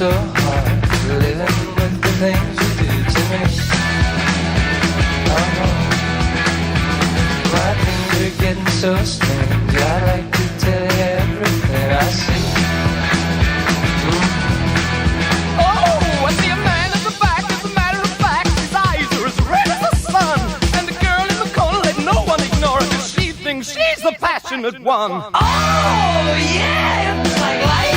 so hard living with the things you do to me. Oh, my things are getting so strange. I like to tell you everything I see. Oh, I see a man at the back. As a matter of fact, his eyes are as red as the sun. And the girl in the corner, let no one ignore her, 'cause she thinks she's the passionate one. Oh, yeah, it's like life.